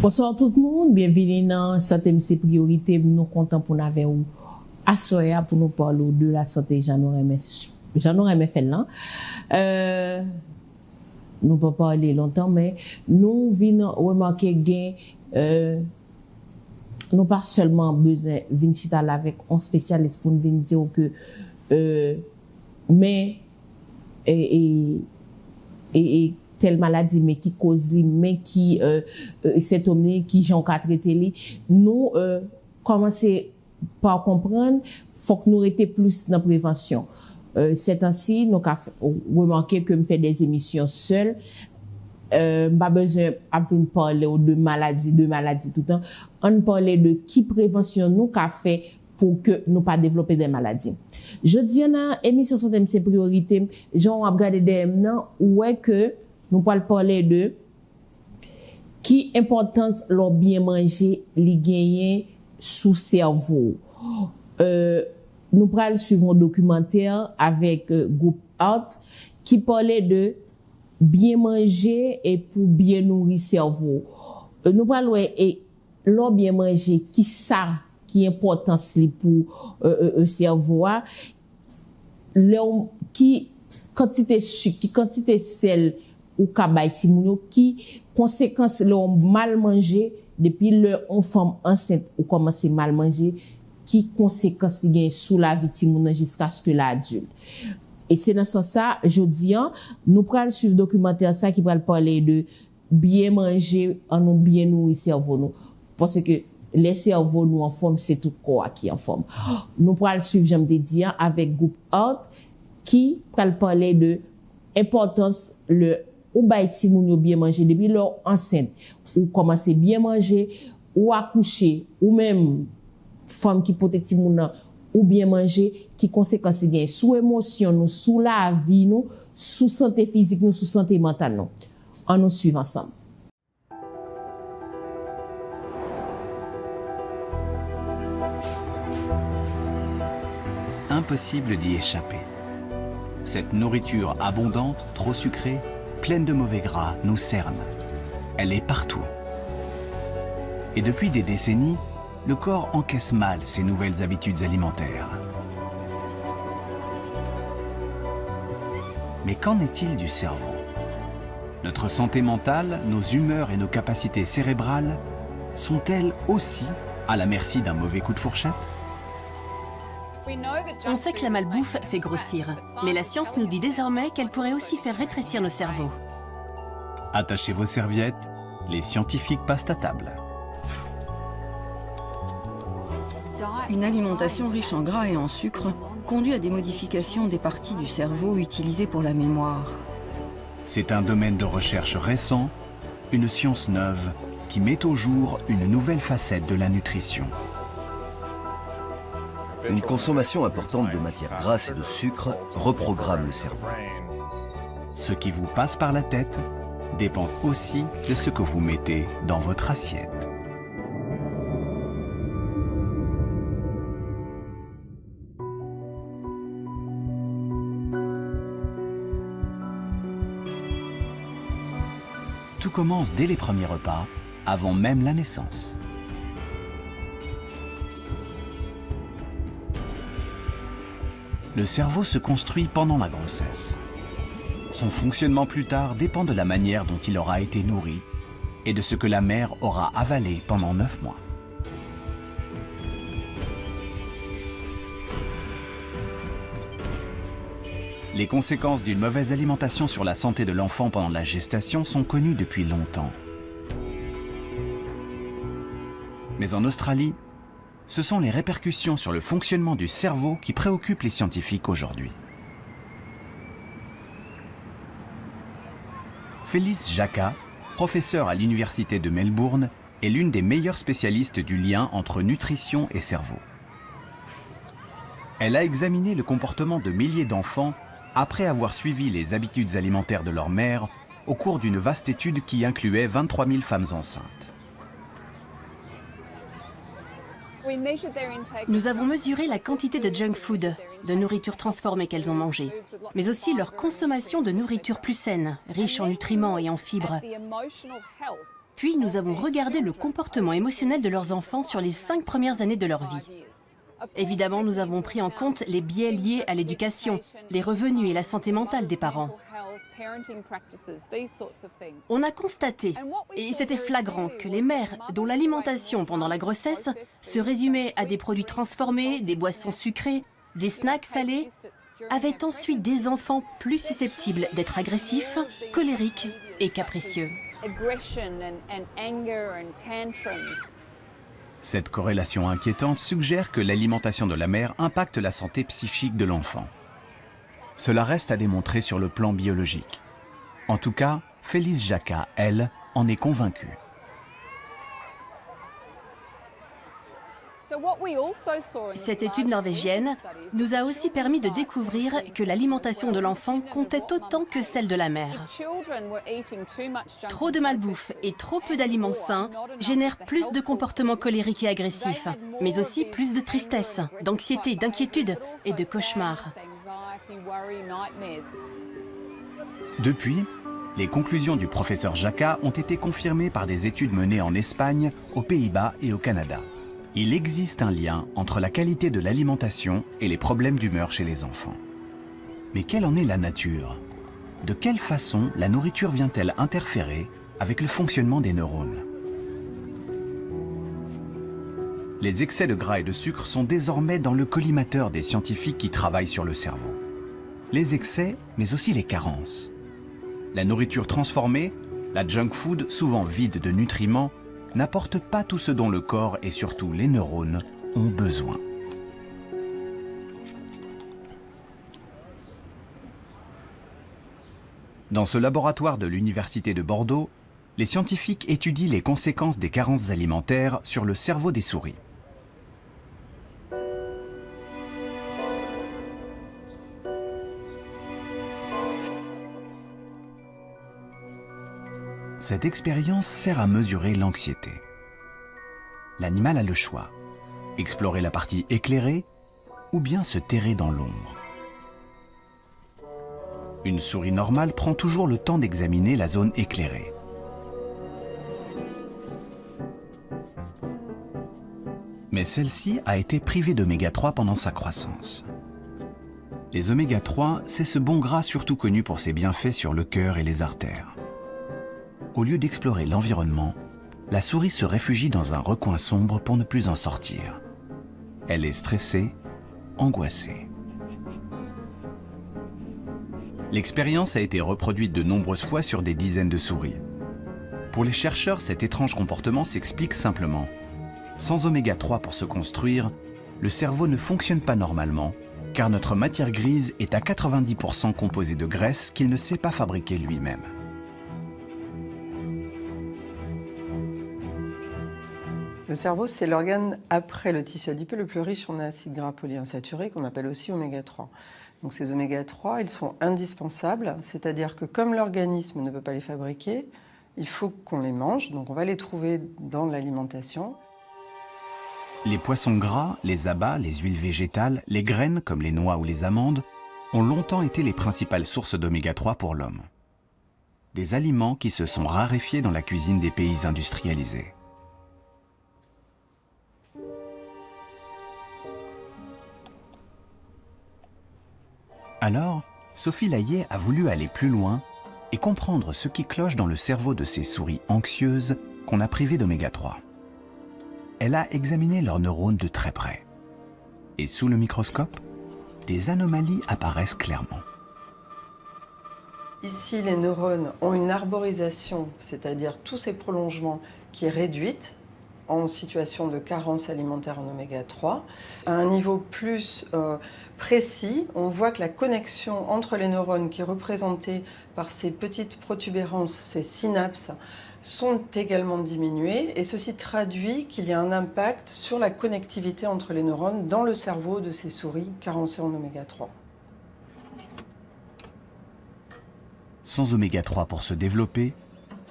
Bonsoir tout le monde, bienvenue dans Santé MC Priorité. Nous contents pour nous avoir à soya pour nous parler de la santé. J'en aurais fait là. Nous pas parler longtemps, mais nous venons remarquer gain. Nous pas seulement besoin de venir avec un spécialiste pour nous dire que mais et telle maladie mais qui cause li mais qui cet homme qui j'en qu'à traiter li nous commencer par comprendre faut que nous rester plus dans prévention c'est ainsi nous avons remarqué que me fait des émissions seul pas besoin de parler de maladie tout le temps on parler de qui prévention nous qu'a fait pour que nous pas développer des maladies. Je dis dans émission Santé MC Priorité, j'en regarder des maintenant ouais que nous parler de qui importance leur bien manger li gagner sous cerveau. Nous pral suivre un documentaire avec groupe Art qui parlait de bien manger et pour bien nourrir cerveau. Nous pral et leur bien manger qui ça qui importance li pour cerveau qui quantité sucre qui quantité sel ou kabay ti moun yo qui conséquence le mal manger depuis le on femme enceinte ou commence mal manger qui conséquence gain sous la vie ti moun jusqu'à ce que l'adulte. Et c'est dans ce sens ça jodi an nous pral suivre documentaire ça qui pral parler de bien manger en nous bien nourrir cerveau nous parce que les cerveaux nous en forme c'est tout corps qui en forme. Nous pral suivre j'aime te dire avec groupe Art qui pral parler de importance le ou bay ti moun yo bien manger depuis leur enceinte ou commencer bien manger ou accoucher ou même femme qui porte ti moun ou bien manger qui conséquence gain sous émotion nous sous la vie nous sous santé physique nous sous santé mentale nous on nous suit ensemble. Impossible d'y échapper. Cette nourriture abondante, trop sucrée, pleine de mauvais gras, nous cerne. Elle est partout. Et depuis des décennies, le corps encaisse mal ces nouvelles habitudes alimentaires. Mais qu'en est-il du cerveau? Notre santé mentale, nos humeurs et nos capacités cérébrales sont-elles aussi à la merci d'un mauvais coup de fourchette? On sait que la malbouffe fait grossir, mais la science nous dit désormais qu'elle pourrait aussi faire rétrécir nos cerveaux. Attachez vos serviettes, les scientifiques passent à table. Une alimentation riche en gras et en sucre conduit à des modifications des parties du cerveau utilisées pour la mémoire. C'est un domaine de recherche récent, une science neuve qui met au jour une nouvelle facette de la nutrition. Une consommation importante de matières grasses et de sucre reprogramme le cerveau. Ce qui vous passe par la tête dépend aussi de ce que vous mettez dans votre assiette. Tout commence dès les premiers repas, avant même la naissance. Le cerveau se construit pendant la grossesse. Son fonctionnement plus tard dépend de la manière dont il aura été nourri et de ce que la mère aura avalé pendant 9 mois. Les conséquences d'une mauvaise alimentation sur la santé de l'enfant pendant la gestation sont connues depuis longtemps. Mais en Australie, ce sont les répercussions sur le fonctionnement du cerveau qui préoccupent les scientifiques aujourd'hui. Phyllis Jacka, professeure à l'université de Melbourne, est l'une des meilleures spécialistes du lien entre nutrition et cerveau. Elle a examiné le comportement de milliers d'enfants après avoir suivi les habitudes alimentaires de leur mère au cours d'une vaste étude qui incluait 23 000 femmes enceintes. Nous avons mesuré la quantité de junk food, de nourriture transformée qu'elles ont mangée, mais aussi leur consommation de nourriture plus saine, riche en nutriments et en fibres. Puis nous avons regardé le comportement émotionnel de leurs enfants sur les 5 premières années de leur vie. Évidemment, nous avons pris en compte les biais liés à l'éducation, les revenus et la santé mentale des parents. On a constaté, et c'était flagrant, que les mères dont l'alimentation pendant la grossesse se résumait à des produits transformés, des boissons sucrées, des snacks salés, avaient ensuite des enfants plus susceptibles d'être agressifs, colériques et capricieux. Cette corrélation inquiétante suggère que l'alimentation de la mère impacte la santé psychique de l'enfant. Cela reste à démontrer sur le plan biologique. En tout cas, Felice Jacka, elle, en est convaincue. Cette étude norvégienne nous a aussi permis de découvrir que l'alimentation de l'enfant comptait autant que celle de la mère. Trop de malbouffe et trop peu d'aliments sains génèrent plus de comportements colériques et agressifs, mais aussi plus de tristesse, d'anxiété, d'inquiétude et de cauchemars. Depuis, les conclusions du professeur Jacka ont été confirmées par des études menées en Espagne, aux Pays-Bas et au Canada. Il existe un lien entre la qualité de l'alimentation et les problèmes d'humeur chez les enfants. Mais quelle en est la nature? De quelle façon la nourriture vient-elle interférer avec le fonctionnement des neurones? Les excès de gras et de sucre sont désormais dans le collimateur des scientifiques qui travaillent sur le cerveau. Les excès, mais aussi les carences. La nourriture transformée, la junk food souvent vide de nutriments, n'apporte pas tout ce dont le corps et surtout les neurones ont besoin. Dans ce laboratoire de l'Université de Bordeaux, les scientifiques étudient les conséquences des carences alimentaires sur le cerveau des souris. Cette expérience sert à mesurer l'anxiété. L'animal a le choix, explorer la partie éclairée ou bien se terrer dans l'ombre. Une souris normale prend toujours le temps d'examiner la zone éclairée. Mais celle-ci a été privée d'oméga 3 pendant sa croissance. Les oméga 3, c'est ce bon gras surtout connu pour ses bienfaits sur le cœur et les artères. Au lieu d'explorer l'environnement, la souris se réfugie dans un recoin sombre pour ne plus en sortir. Elle est stressée, angoissée. L'expérience a été reproduite de nombreuses fois sur des dizaines de souris. Pour les chercheurs, cet étrange comportement s'explique simplement. Sans oméga 3 pour se construire, le cerveau ne fonctionne pas normalement, car notre matière grise est à 90% composée de graisse qu'il ne sait pas fabriquer lui-même. Le cerveau, c'est l'organe après le tissu adipeux le plus riche en acides gras polyinsaturés, qu'on appelle aussi oméga 3. Donc ces oméga 3, ils sont indispensables, c'est-à-dire que comme l'organisme ne peut pas les fabriquer, il faut qu'on les mange, donc on va les trouver dans l'alimentation. Les poissons gras, les abats, les huiles végétales, les graines comme les noix ou les amandes ont longtemps été les principales sources d'oméga 3 pour l'homme. Des aliments qui se sont raréfiés dans la cuisine des pays industrialisés. Alors, Sophie Layet a voulu aller plus loin et comprendre ce qui cloche dans le cerveau de ces souris anxieuses qu'on a privées d'oméga 3. Elle a examiné leurs neurones de très près. Et sous le microscope, des anomalies apparaissent clairement. Ici, les neurones ont une arborisation, c'est-à-dire tous ces prolongements qui est réduite en situation de carence alimentaire en oméga 3. À un niveau plus précis, on voit que la connexion entre les neurones qui est représentée par ces petites protubérances, ces synapses, sont également diminuées et ceci traduit qu'il y a un impact sur la connectivité entre les neurones dans le cerveau de ces souris carencées en oméga 3. Sans oméga 3 pour se développer,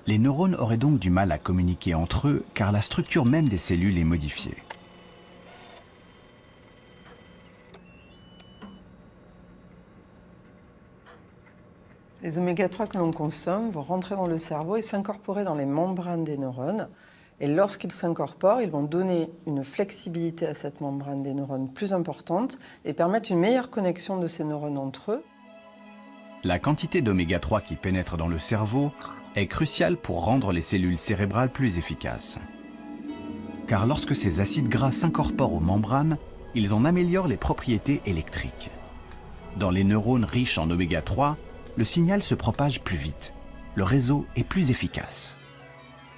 les neurones auraient donc du mal à communiquer entre eux car la structure même des cellules est modifiée. Les oméga-3 que l'on consomme vont rentrer dans le cerveau et s'incorporer dans les membranes des neurones. Et lorsqu'ils s'incorporent, ils vont donner une flexibilité à cette membrane des neurones plus importante et permettre une meilleure connexion de ces neurones entre eux. La quantité d'oméga-3 qui pénètre dans le cerveau est cruciale pour rendre les cellules cérébrales plus efficaces. Car lorsque ces acides gras s'incorporent aux membranes, ils en améliorent les propriétés électriques. Dans les neurones riches en oméga-3, le signal se propage plus vite. Le réseau est plus efficace.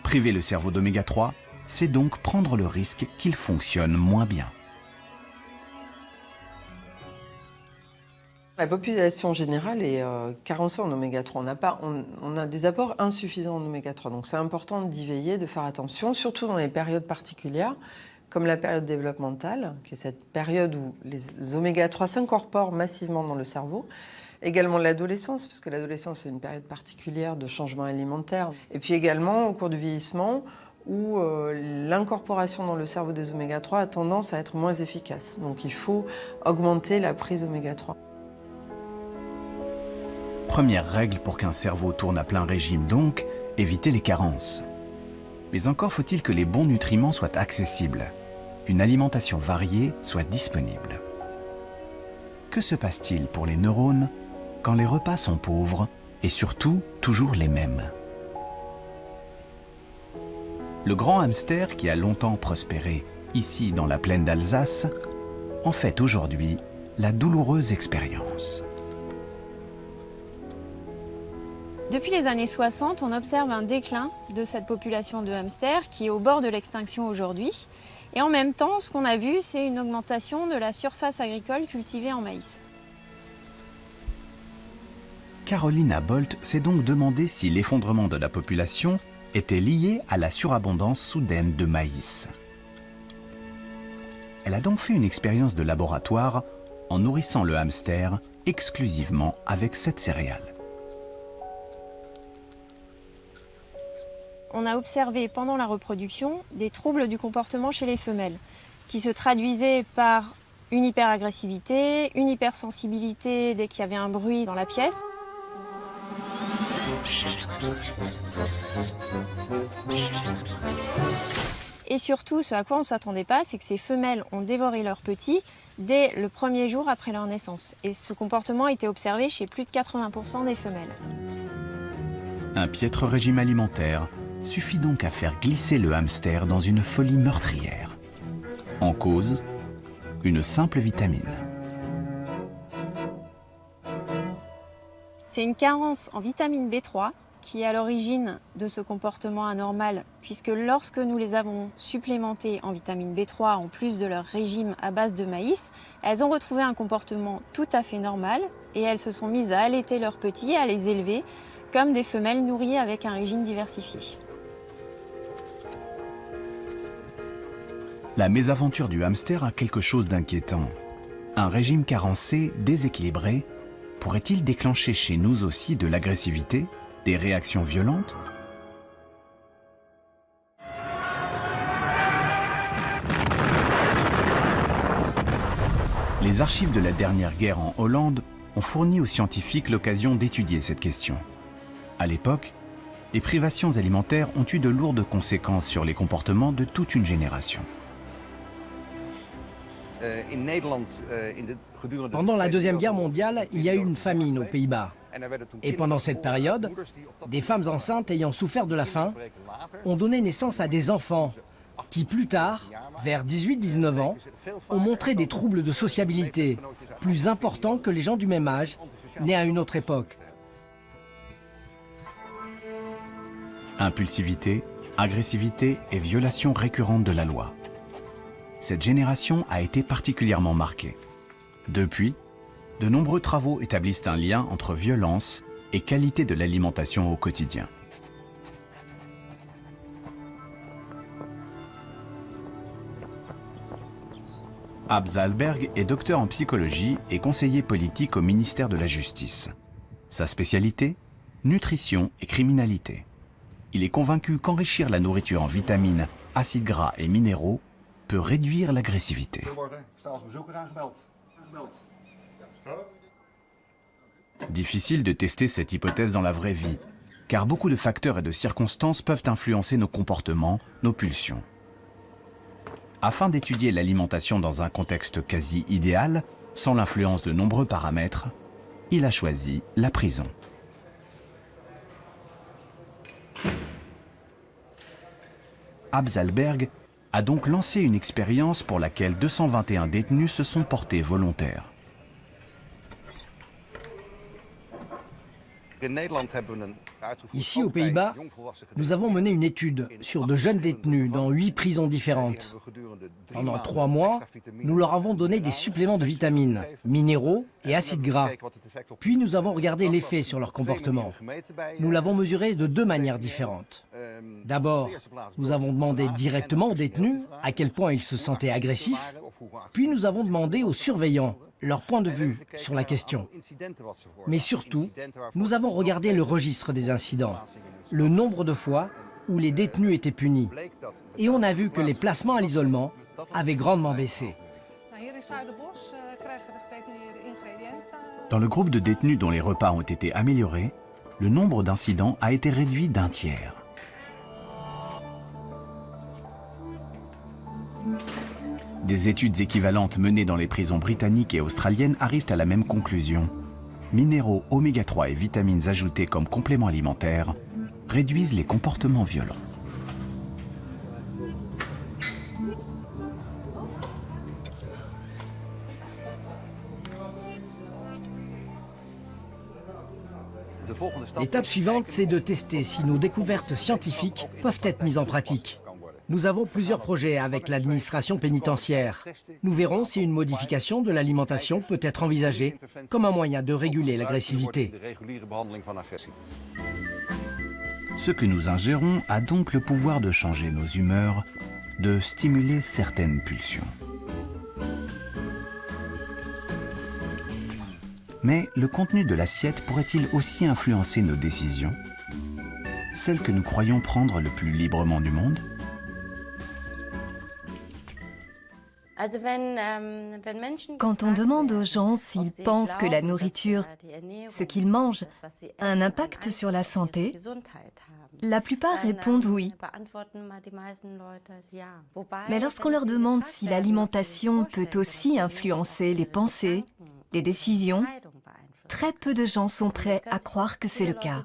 Priver le cerveau d'oméga-3, c'est donc prendre le risque qu'il fonctionne moins bien. La population générale est carencée en oméga-3. On a des apports insuffisants en oméga-3. Donc c'est important d'y veiller, de faire attention, surtout dans les périodes particulières, comme la période développementale, qui est cette période où les oméga-3 s'incorporent massivement dans le cerveau. Également l'adolescence, puisque l'adolescence est une période particulière de changement alimentaire. Et puis également au cours du vieillissement, où l'incorporation dans le cerveau des oméga-3 a tendance à être moins efficace. Donc il faut augmenter la prise oméga-3. Première règle pour qu'un cerveau tourne à plein régime donc, éviter les carences. Mais encore faut-il que les bons nutriments soient accessibles, une alimentation variée soit disponible. Que se passe-t-il pour les neurones quand les repas sont pauvres et surtout toujours les mêmes? Le grand hamster qui a longtemps prospéré ici dans la plaine d'Alsace en fait aujourd'hui la douloureuse expérience. Depuis les années 60, on observe un déclin de cette population de hamsters qui est au bord de l'extinction aujourd'hui. Et en même temps, ce qu'on a vu, c'est une augmentation de la surface agricole cultivée en maïs. Carolina Bolt s'est donc demandé si l'effondrement de la population était lié à la surabondance soudaine de maïs. Elle a donc fait une expérience de laboratoire en nourrissant le hamster exclusivement avec cette céréale. On a observé pendant la reproduction des troubles du comportement chez les femelles qui se traduisaient par une hyperagressivité, une hypersensibilité dès qu'il y avait un bruit dans la pièce. Et surtout, ce à quoi on ne s'attendait pas, c'est que ces femelles ont dévoré leurs petits dès le premier jour après leur naissance. Et ce comportement a été observé chez plus de 80% des femelles. Un piètre régime alimentaire suffit donc à faire glisser le hamster dans une folie meurtrière. En cause, une simple vitamine. C'est une carence en vitamine B3 qui est à l'origine de ce comportement anormal, puisque lorsque nous les avons supplémentées en vitamine B3 en plus de leur régime à base de maïs, elles ont retrouvé un comportement tout à fait normal et elles se sont mises à allaiter leurs petits, à les élever comme des femelles nourries avec un régime diversifié. La mésaventure du hamster a quelque chose d'inquiétant. Un régime carencé, déséquilibré, pourrait-il déclencher chez nous aussi de l'agressivité, des réactions violentes? Les archives de la dernière guerre en Hollande ont fourni aux scientifiques l'occasion d'étudier cette question. À l'époque, les privations alimentaires ont eu de lourdes conséquences sur les comportements de toute une génération. Pendant la Deuxième Guerre mondiale, il y a eu une famine aux Pays-Bas. Et pendant cette période, des femmes enceintes ayant souffert de la faim ont donné naissance à des enfants qui, plus tard, vers 18-19 ans, ont montré des troubles de sociabilité plus importants que les gens du même âge, nés à une autre époque. Impulsivité, agressivité et violation récurrente de la loi. Cette génération a été particulièrement marquée. Depuis, de nombreux travaux établissent un lien entre violence et qualité de l'alimentation au quotidien. Ab Zalberg est docteur en psychologie et conseiller politique au ministère de la Justice. Sa spécialité, nutrition et criminalité. Il est convaincu qu'enrichir la nourriture en vitamines, acides gras et minéraux peut réduire l'agressivité. Difficile de tester cette hypothèse dans la vraie vie, car beaucoup de facteurs et de circonstances peuvent influencer nos comportements, nos pulsions. Afin d'étudier l'alimentation dans un contexte quasi idéal, sans l'influence de nombreux paramètres, il a choisi la prison. Absalberg a donc lancé une expérience pour laquelle 221 détenus se sont portés volontaires. Ici, aux Pays-Bas, nous avons mené une étude sur de jeunes détenus dans 8 prisons différentes. Pendant 3 mois, nous leur avons donné des suppléments de vitamines, minéraux et acides gras. Puis nous avons regardé l'effet sur leur comportement. Nous l'avons mesuré de 2 manières différentes. D'abord, nous avons demandé directement aux détenus à quel point ils se sentaient agressifs. Puis nous avons demandé aux surveillants leur point de vue sur la question. Mais surtout, nous avons regardé le registre des incidents, le nombre de fois où les détenus étaient punis. Et on a vu que les placements à l'isolement avaient grandement baissé. Dans le groupe de détenus dont les repas ont été améliorés, le nombre d'incidents a été réduit d'1 tiers. Des études équivalentes menées dans les prisons britanniques et australiennes arrivent à la même conclusion. Minéraux, oméga 3 et vitamines ajoutées comme compléments alimentaires réduisent les comportements violents. L'étape suivante, c'est de tester si nos découvertes scientifiques peuvent être mises en pratique. Nous avons plusieurs projets avec l'administration pénitentiaire. Nous verrons si une modification de l'alimentation peut être envisagée comme un moyen de réguler l'agressivité. Ce que nous ingérons a donc le pouvoir de changer nos humeurs, de stimuler certaines pulsions. Mais le contenu de l'assiette pourrait-il aussi influencer nos décisions, celles que nous croyons prendre le plus librement du monde ? Quand on demande aux gens s'ils pensent que la nourriture, ce qu'ils mangent, a un impact sur la santé, la plupart répondent oui. Mais lorsqu'on leur demande si l'alimentation peut aussi influencer les pensées, les décisions, très peu de gens sont prêts à croire que c'est le cas.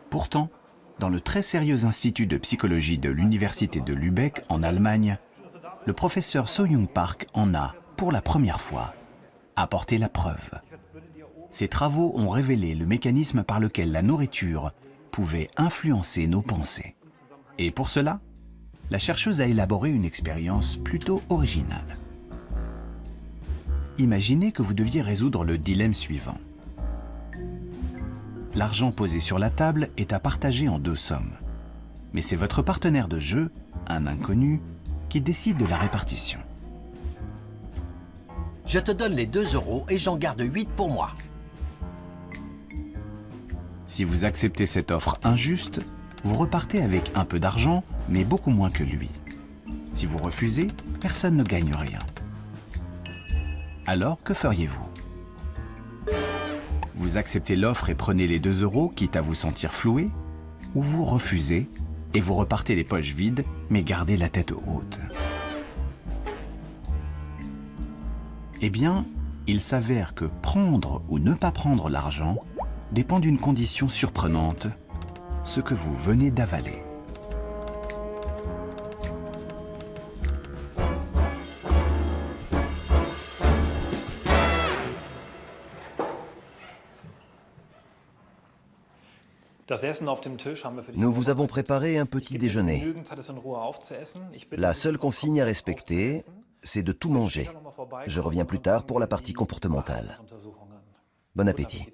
Pourtant, dans le très sérieux institut de psychologie de l'université de Lübeck en Allemagne, le professeur So-Young Park en a, pour la première fois, apporté la preuve. Ses travaux ont révélé le mécanisme par lequel la nourriture pouvait influencer nos pensées. Et pour cela, la chercheuse a élaboré une expérience plutôt originale. Imaginez que vous deviez résoudre le dilemme suivant. L'argent posé sur la table est à partager en 2 sommes. Mais c'est votre partenaire de jeu, un inconnu, qui décide de la répartition. Je te donne les 2 € et j'en garde 8 pour moi. Si vous acceptez cette offre injuste, vous repartez avec un peu d'argent, mais beaucoup moins que lui. Si vous refusez, personne ne gagne rien. Alors, que feriez-vous ? Vous acceptez l'offre et prenez les 2 € quitte à vous sentir floué, ou vous refusez et vous repartez les poches vides mais gardez la tête haute. Eh bien, il s'avère que prendre ou ne pas prendre l'argent dépend d'une condition surprenante, ce que vous venez d'avaler. Nous vous avons préparé un petit déjeuner. La seule consigne à respecter, c'est de tout manger. Je reviens plus tard pour la partie comportementale. Bon appétit.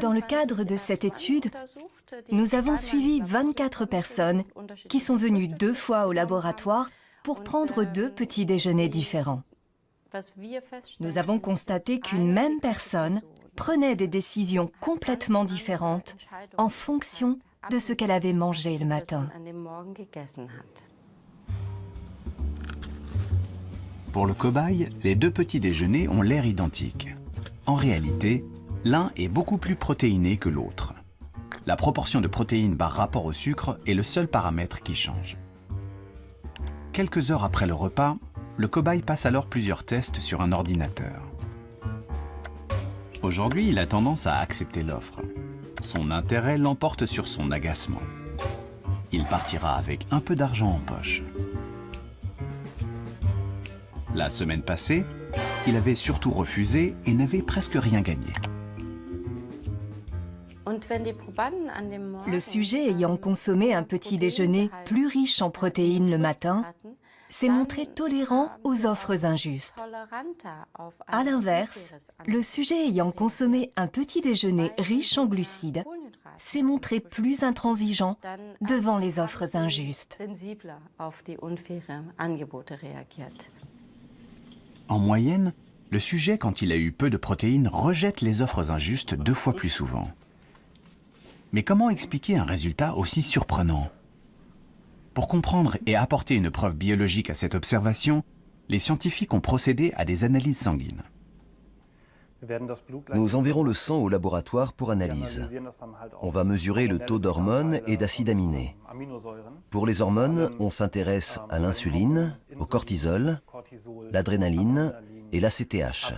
Dans le cadre de cette étude, nous avons suivi 24 personnes qui sont venues 2 fois au laboratoire pour prendre 2 petits déjeuners différents. Nous avons constaté qu'une même personne prenait des décisions complètement différentes en fonction de ce qu'elle avait mangé le matin. Pour le cobaye, les deux petits déjeuners ont l'air identiques. En réalité, l'un est beaucoup plus protéiné que l'autre. La proportion de protéines par rapport au sucre est le seul paramètre qui change. Quelques heures après le repas, le cobaye passe alors plusieurs tests sur un ordinateur. Aujourd'hui, il a tendance à accepter l'offre. Son intérêt l'emporte sur son agacement. Il partira avec un peu d'argent en poche. La semaine passée, il avait surtout refusé et n'avait presque rien gagné. Le sujet ayant consommé un petit déjeuner plus riche en protéines le matin s'est montré tolérant aux offres injustes. À l'inverse, le sujet ayant consommé un petit déjeuner riche en glucides s'est montré plus intransigeant devant les offres injustes. En moyenne, le sujet, quand il a eu peu de protéines, rejette les offres injustes 2 fois plus souvent. Mais comment expliquer un résultat aussi surprenant? Pour comprendre et apporter une preuve biologique à cette observation, les scientifiques ont procédé à des analyses sanguines. Nous enverrons le sang au laboratoire pour analyse. On va mesurer le taux d'hormones et d'acides aminés. Pour les hormones, on s'intéresse à l'insuline, au cortisol, l'adrénaline et l'ACTH.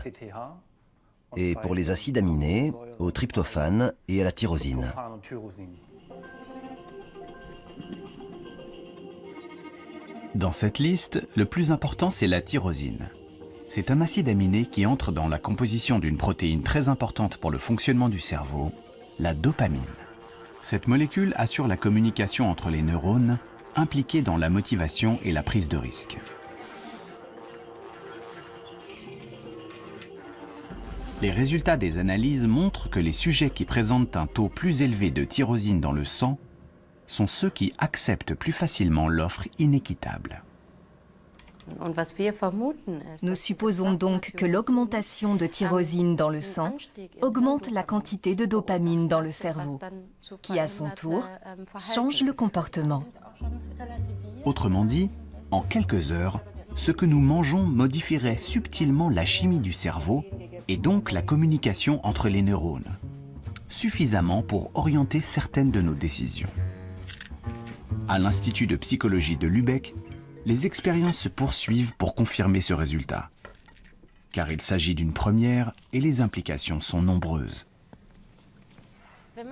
Et pour les acides aminés, au tryptophane et à la tyrosine. Dans cette liste, le plus important, c'est la tyrosine. C'est un acide aminé qui entre dans la composition d'une protéine très importante pour le fonctionnement du cerveau, la dopamine. Cette molécule assure la communication entre les neurones, impliqués dans la motivation et la prise de risque. Les résultats des analyses montrent que les sujets qui présentent un taux plus élevé de tyrosine dans le sang sont ceux qui acceptent plus facilement l'offre inéquitable. Nous supposons donc que l'augmentation de tyrosine dans le sang augmente la quantité de dopamine dans le cerveau, qui à son tour change le comportement. Autrement dit, en quelques heures, ce que nous mangeons modifierait subtilement la chimie du cerveau et donc la communication entre les neurones, suffisamment pour orienter certaines de nos décisions. À l'Institut de psychologie de Lübeck, les expériences se poursuivent pour confirmer ce résultat, car il s'agit d'une première et les implications sont nombreuses.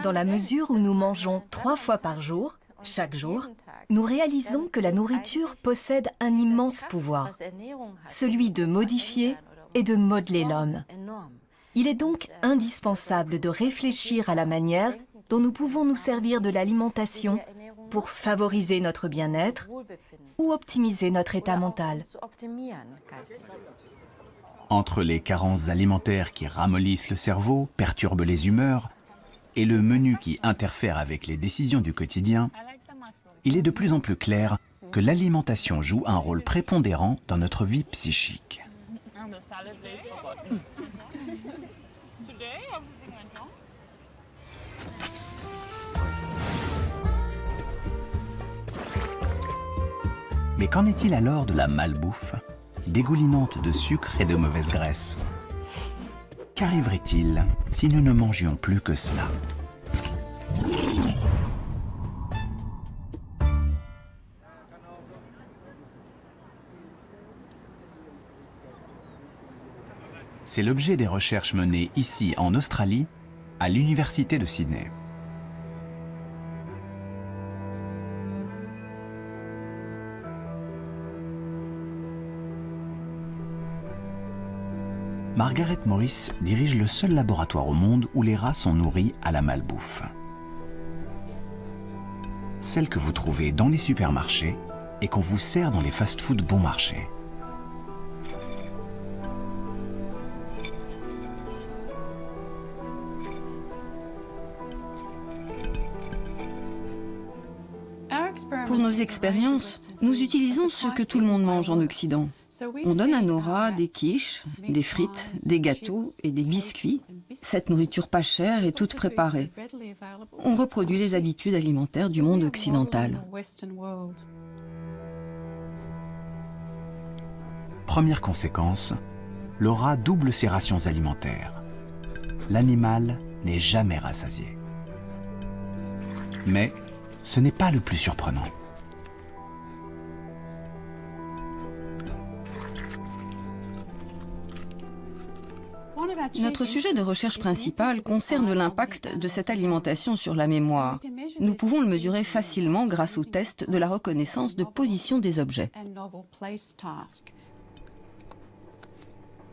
Dans la mesure où nous mangeons 3 fois par jour, chaque jour, nous réalisons que la nourriture possède un immense pouvoir, celui de modifier et de modeler l'homme. Il est donc indispensable de réfléchir à la manière dont nous pouvons nous servir de l'alimentation pour favoriser notre bien-être ou optimiser notre état mental. Entre les carences alimentaires qui ramollissent le cerveau, perturbent les humeurs, et le menu qui interfère avec les décisions du quotidien, il est de plus en plus clair que l'alimentation joue un rôle prépondérant dans notre vie psychique. Mais qu'en est-il alors de la malbouffe, dégoulinante de sucre et de mauvaise graisse? Qu'arriverait-il si nous ne mangions plus que cela? C'est l'objet des recherches menées ici en Australie, à l'Université de Sydney. Margaret Morris dirige le seul laboratoire au monde où les rats sont nourris à la malbouffe. Celle que vous trouvez dans les supermarchés et qu'on vous sert dans les fast-foods bon marché. Pour nos expériences, nous utilisons ce que tout le monde mange en Occident. On donne à nos rats des quiches, des frites, des gâteaux et des biscuits. Cette nourriture pas chère est toute préparée. On reproduit les habitudes alimentaires du monde occidental. Première conséquence, le rat double ses rations alimentaires. L'animal n'est jamais rassasié. Mais ce n'est pas le plus surprenant. Notre sujet de recherche principal concerne l'impact de cette alimentation sur la mémoire. Nous pouvons le mesurer facilement grâce au test de la reconnaissance de position des objets.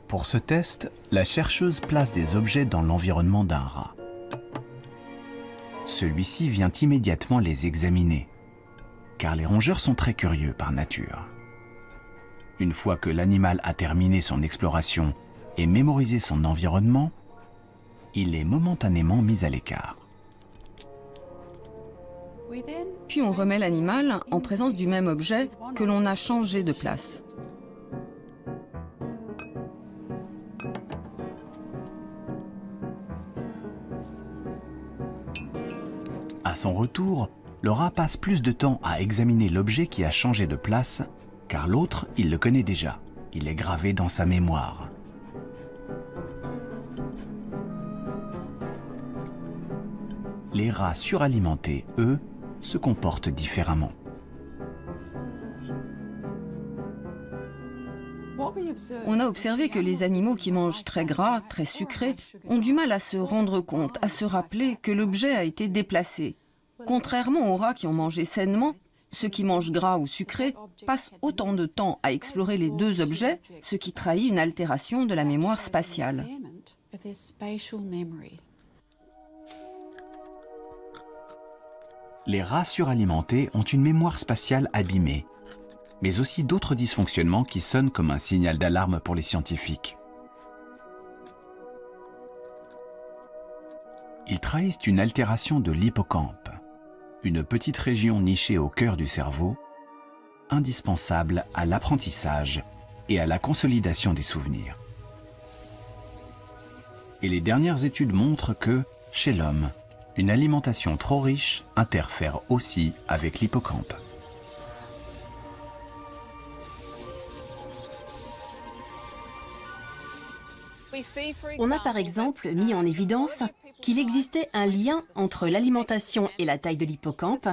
Pour ce test, la chercheuse place des objets dans l'environnement d'un rat. Celui-ci vient immédiatement les examiner, car les rongeurs sont très curieux par nature. Une fois que l'animal a terminé son exploration et mémorisé son environnement, il est momentanément mis à l'écart. Puis on remet l'animal en présence du même objet que l'on a changé de place. À son retour, le rat passe plus de temps à examiner l'objet qui a changé de place, car l'autre, il le connaît déjà. Il est gravé dans sa mémoire. Les rats suralimentés, eux, se comportent différemment. On a observé que les animaux qui mangent très gras, très sucré, ont du mal à se rendre compte, à se rappeler que l'objet a été déplacé. Contrairement aux rats qui ont mangé sainement, ceux qui mangent gras ou sucré passent autant de temps à explorer les deux objets, ce qui trahit une altération de la mémoire spatiale. Les rats suralimentés ont une mémoire spatiale abîmée, mais aussi d'autres dysfonctionnements qui sonnent comme un signal d'alarme pour les scientifiques. Ils trahissent une altération de l'hippocampe, une petite région nichée au cœur du cerveau, indispensable à l'apprentissage et à la consolidation des souvenirs. Et les dernières études montrent que, chez l'homme, une alimentation trop riche interfère aussi avec l'hippocampe. On a par exemple mis en évidence qu'il existait un lien entre l'alimentation et la taille de l'hippocampe,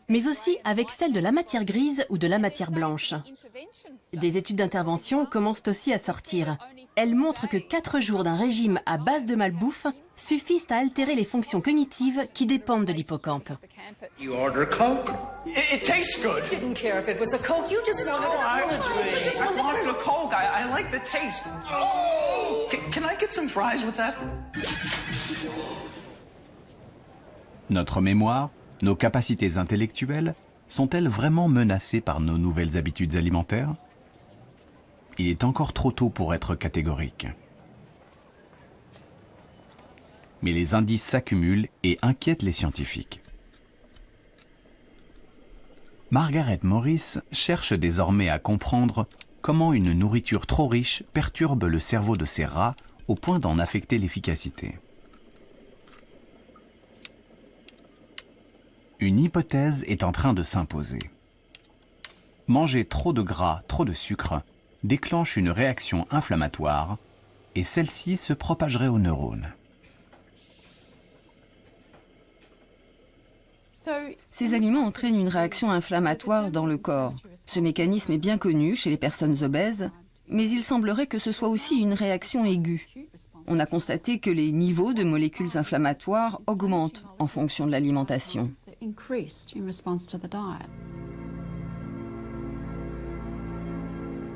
mais aussi avec celle de la matière grise ou de la matière blanche. Des études d'intervention commencent aussi à sortir. Elles montrent que 4 jours d'un régime à base de malbouffe suffisent à altérer les fonctions cognitives qui dépendent de l'hippocampe. You order Coke? It tastes good. You didn't care if it was a Coke. You just wanted I wanted a Coke. I like the taste. Oh! Can I get some fries with that? Notre mémoire, nos capacités intellectuelles, sont-elles vraiment menacées par nos nouvelles habitudes alimentaires? Il est encore trop tôt pour être catégorique. Mais les indices s'accumulent et inquiètent les scientifiques. Margaret Morris cherche désormais à comprendre comment une nourriture trop riche perturbe le cerveau de ces rats au point d'en affecter l'efficacité. Une hypothèse est en train de s'imposer. Manger trop de gras, trop de sucre déclenche une réaction inflammatoire et celle-ci se propagerait aux neurones. Ces aliments entraînent une réaction inflammatoire dans le corps. Ce mécanisme est bien connu chez les personnes obèses, mais il semblerait que ce soit aussi une réaction aiguë. On a constaté que les niveaux de molécules inflammatoires augmentent en fonction de l'alimentation.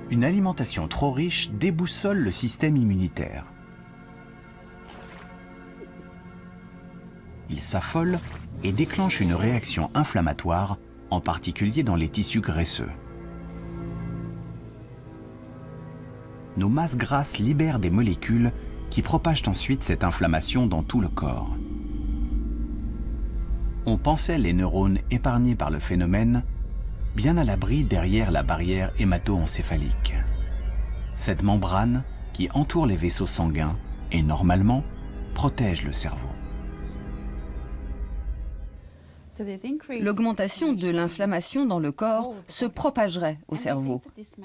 Une alimentation trop riche déboussole le système immunitaire. Il s'affole et déclenche une réaction inflammatoire, en particulier dans les tissus graisseux. Nos masses grasses libèrent des molécules qui propagent ensuite cette inflammation dans tout le corps. On pensait les neurones épargnés par le phénomène, bien à l'abri derrière la barrière hémato-encéphalique. cette membrane qui entoure les vaisseaux sanguins et normalement protège le cerveau. L'augmentation de l'inflammation dans le corps se propagerait au cerveau.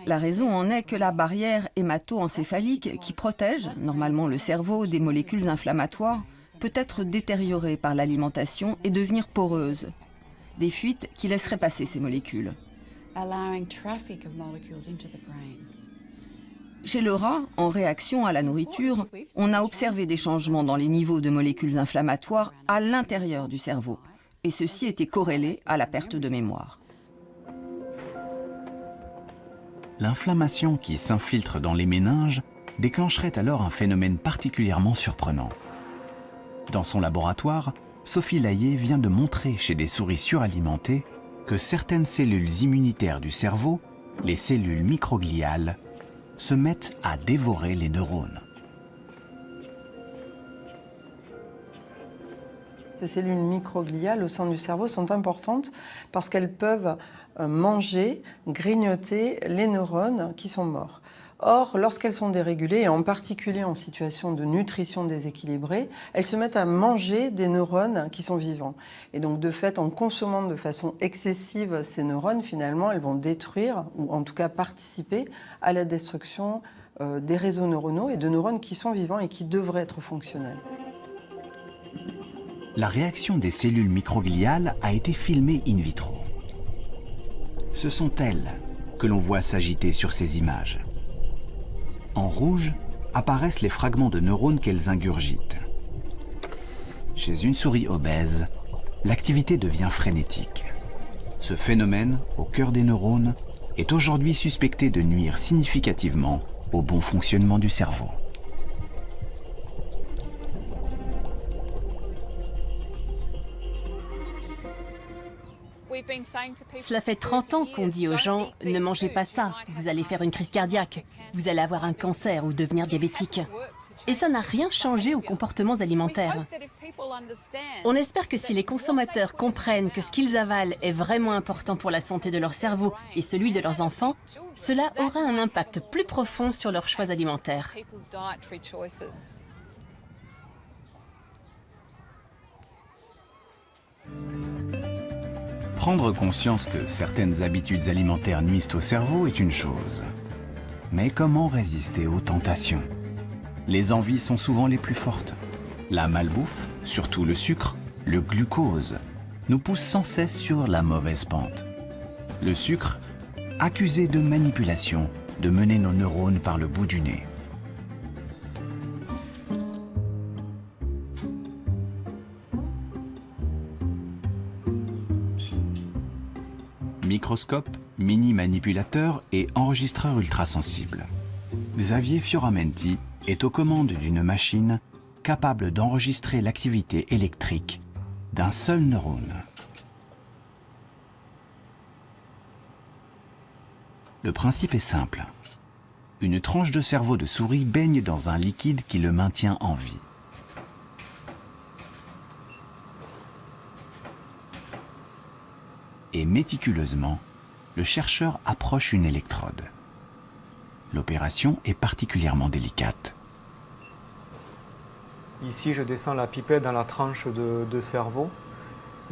La raison en est que la barrière hémato-encéphalique qui protège normalement le cerveau des molécules inflammatoires peut être détériorée par l'alimentation et devenir poreuse. Des fuites qui laisseraient passer ces molécules. Chez le rat, en réaction à la nourriture, on a observé des changements dans les niveaux de molécules inflammatoires à l'intérieur du cerveau. Et ceci était corrélé à la perte de mémoire. L'inflammation qui s'infiltre dans les méninges déclencherait alors un phénomène particulièrement surprenant. Dans son laboratoire, Sophie Layet vient de montrer chez des souris suralimentées que certaines cellules immunitaires du cerveau, les cellules microgliales, se mettent à dévorer les neurones. Ces cellules microgliales au sein du cerveau sont importantes parce qu'elles peuvent manger, grignoter les neurones qui sont morts. Or, lorsqu'elles sont dérégulées, et en particulier en situation de nutrition déséquilibrée, elles se mettent à manger des neurones qui sont vivants. Et donc, de fait, en consommant de façon excessive ces neurones, finalement, elles vont détruire, ou en tout cas participer à la destruction des réseaux neuronaux et de neurones qui sont vivants et qui devraient être fonctionnels. La réaction des cellules microgliales a été filmée in vitro. Ce sont elles que l'on voit s'agiter sur ces images. En rouge apparaissent les fragments de neurones qu'elles ingurgitent. Chez une souris obèse, l'activité devient frénétique. Ce phénomène, au cœur des neurones, est aujourd'hui suspecté de nuire significativement au bon fonctionnement du cerveau. Cela fait 30 ans qu'on dit aux gens « Ne mangez pas ça, vous allez faire une crise cardiaque, vous allez avoir un cancer ou devenir diabétique. » Et ça n'a rien changé aux comportements alimentaires. On espère que si les consommateurs comprennent que ce qu'ils avalent est vraiment important pour la santé de leur cerveau et celui de leurs enfants, cela aura un impact plus profond sur leurs choix alimentaires. Prendre conscience que certaines habitudes alimentaires nuisent au cerveau est une chose. Mais comment résister aux tentations? Les envies sont souvent les plus fortes. La malbouffe, surtout le sucre, le glucose, nous pousse sans cesse sur la mauvaise pente. Le sucre, accusé de manipulation, de mener nos neurones par le bout du nez. Microscope, mini-manipulateur et enregistreur ultrasensible. Xavier Fioramenti est aux commandes d'une machine capable d'enregistrer l'activité électrique d'un seul neurone. Le principe est simple. Une tranche de cerveau de souris baigne dans un liquide qui le maintient en vie. Et méticuleusement, le chercheur approche une électrode. L'opération est particulièrement délicate. Ici, je descends la pipette dans la tranche de cerveau.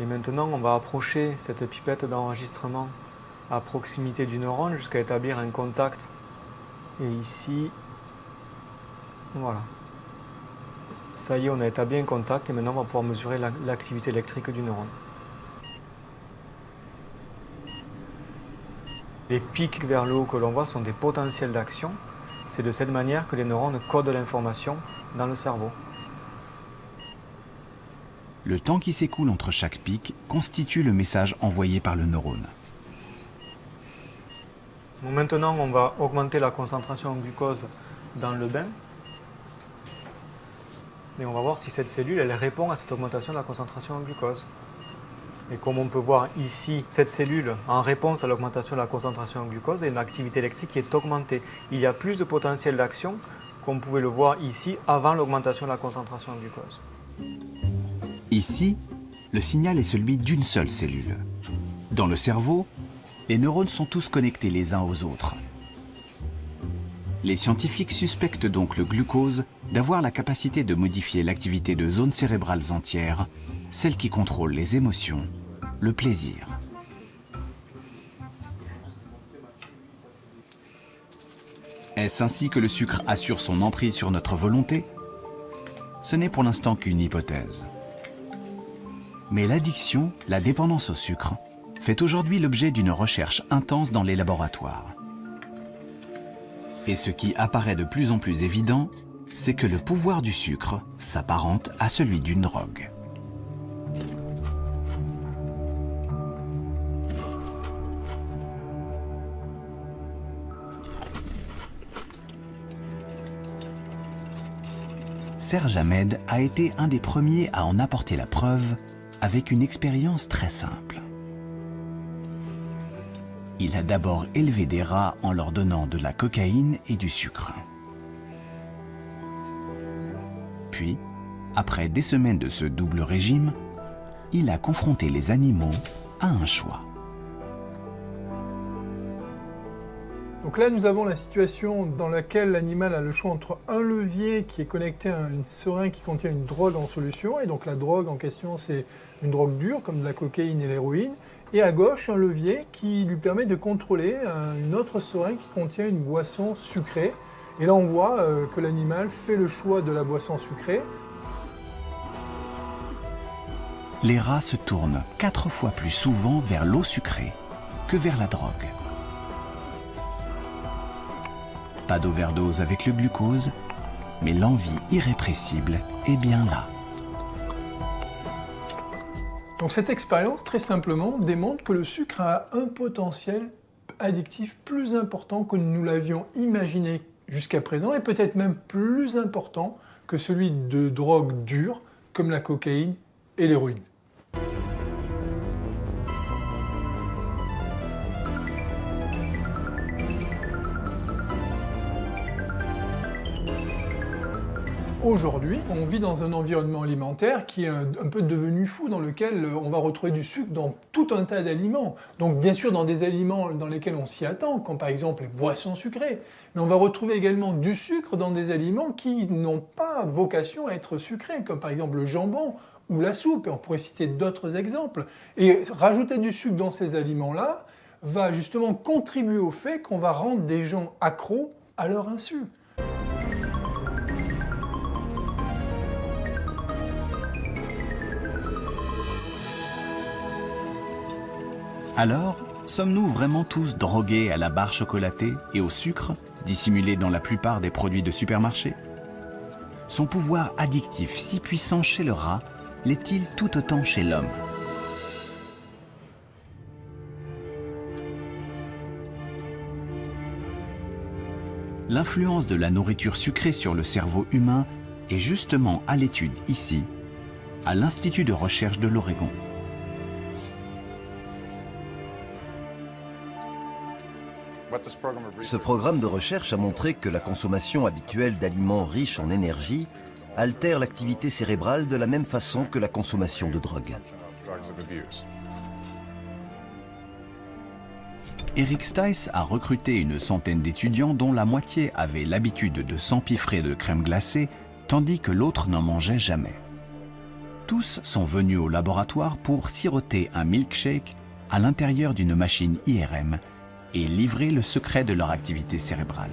Et maintenant, on va approcher cette pipette d'enregistrement à proximité du neurone jusqu'à établir un contact. Et ici, voilà. Ça y est, on a établi un contact et maintenant, on va pouvoir mesurer l'activité électrique du neurone. Les pics vers le haut que l'on voit sont des potentiels d'action. C'est de cette manière que les neurones codent l'information dans le cerveau. Le temps qui s'écoule entre chaque pic constitue le message envoyé par le neurone. Donc maintenant, on va augmenter la concentration en glucose dans le bain. Et on va voir si cette cellule elle répond à cette augmentation de la concentration en glucose. Et comme on peut voir ici, cette cellule, en réponse à l'augmentation de la concentration en glucose, a une activité électrique qui est augmentée. Il y a plus de potentiel d'action qu'on pouvait le voir ici avant l'augmentation de la concentration en glucose. Ici, le signal est celui d'une seule cellule. Dans le cerveau, les neurones sont tous connectés les uns aux autres. Les scientifiques suspectent donc le glucose d'avoir la capacité de modifier l'activité de zones cérébrales entières, celles qui contrôlent les émotions, le plaisir. Est-ce ainsi que le sucre assure son emprise sur notre volonté? Ce n'est pour l'instant qu'une hypothèse. Mais l'addiction, la dépendance au sucre, fait aujourd'hui l'objet d'une recherche intense dans les laboratoires. Et ce qui apparaît de plus en plus évident, c'est que le pouvoir du sucre s'apparente à celui d'une drogue. Serge Ahmed a été un des premiers à en apporter la preuve avec une expérience très simple. Il a d'abord élevé des rats en leur donnant de la cocaïne et du sucre. Puis, après des semaines de ce double régime, il a confronté les animaux à un choix. Donc là, nous avons la situation dans laquelle l'animal a le choix entre un levier qui est connecté à une seringue qui contient une drogue en solution, et donc la drogue en question, c'est une drogue dure, comme de la cocaïne et l'héroïne, et à gauche, un levier qui lui permet de contrôler une autre seringue qui contient une boisson sucrée. Et là, on voit que l'animal fait le choix de la boisson sucrée. Les rats se tournent 4 fois plus souvent vers l'eau sucrée que vers la drogue. Pas d'overdose avec le glucose, mais l'envie irrépressible est bien là. Donc cette expérience, très simplement, démontre que le sucre a un potentiel addictif plus important que nous l'avions imaginé jusqu'à présent, et peut-être même plus important que celui de drogues dures, comme la cocaïne et l'héroïne. Aujourd'hui, on vit dans un environnement alimentaire qui est un peu devenu fou, dans lequel on va retrouver du sucre dans tout un tas d'aliments. Donc bien sûr dans des aliments dans lesquels on s'y attend, comme par exemple les boissons sucrées. Mais on va retrouver également du sucre dans des aliments qui n'ont pas vocation à être sucrés, comme par exemple le jambon ou la soupe. Et on pourrait citer d'autres exemples. Et rajouter du sucre dans ces aliments-là va justement contribuer au fait qu'on va rendre des gens accros à leur insu. Alors, sommes-nous vraiment tous drogués à la barre chocolatée et au sucre, dissimulé dans la plupart des produits de supermarché? Son pouvoir addictif si puissant chez le rat l'est-il tout autant chez l'homme? L'influence de la nourriture sucrée sur le cerveau humain est justement à l'étude ici, à l'Institut de recherche de l'Oregon. Ce programme de recherche a montré que la consommation habituelle d'aliments riches en énergie altère l'activité cérébrale de la même façon que la consommation de drogue. Eric Stice a recruté une centaine d'étudiants dont la moitié avait l'habitude de s'empiffrer de crème glacée, tandis que l'autre n'en mangeait jamais. Tous sont venus au laboratoire pour siroter un milkshake à l'intérieur d'une machine IRM et livrer le secret de leur activité cérébrale.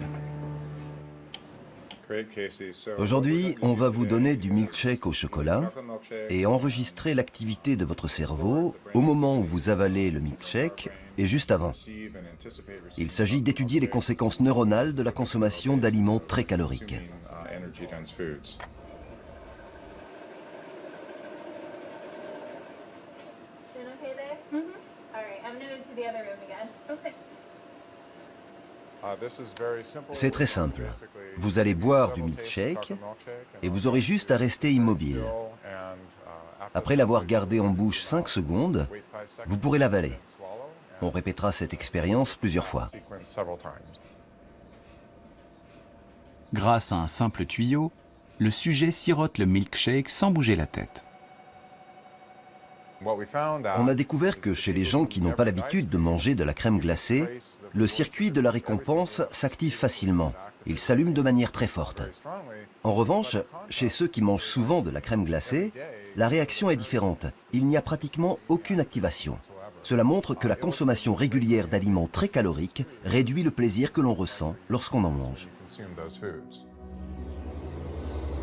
Aujourd'hui, on va vous donner du milkshake au chocolat et enregistrer l'activité de votre cerveau au moment où vous avalez le milkshake et juste avant. Il s'agit d'étudier les conséquences neuronales de la consommation d'aliments très caloriques. C'est très simple. Vous allez boire du milkshake et vous aurez juste à rester immobile. Après l'avoir gardé en bouche 5 secondes, vous pourrez l'avaler. On répétera cette expérience plusieurs fois. Grâce à un simple tuyau, le sujet sirote le milkshake sans bouger la tête. On a découvert que chez les gens qui n'ont pas l'habitude de manger de la crème glacée, le circuit de la récompense s'active facilement. Il s'allume de manière très forte. En revanche, chez ceux qui mangent souvent de la crème glacée, la réaction est différente. Il n'y a pratiquement aucune activation. Cela montre que la consommation régulière d'aliments très caloriques réduit le plaisir que l'on ressent lorsqu'on en mange.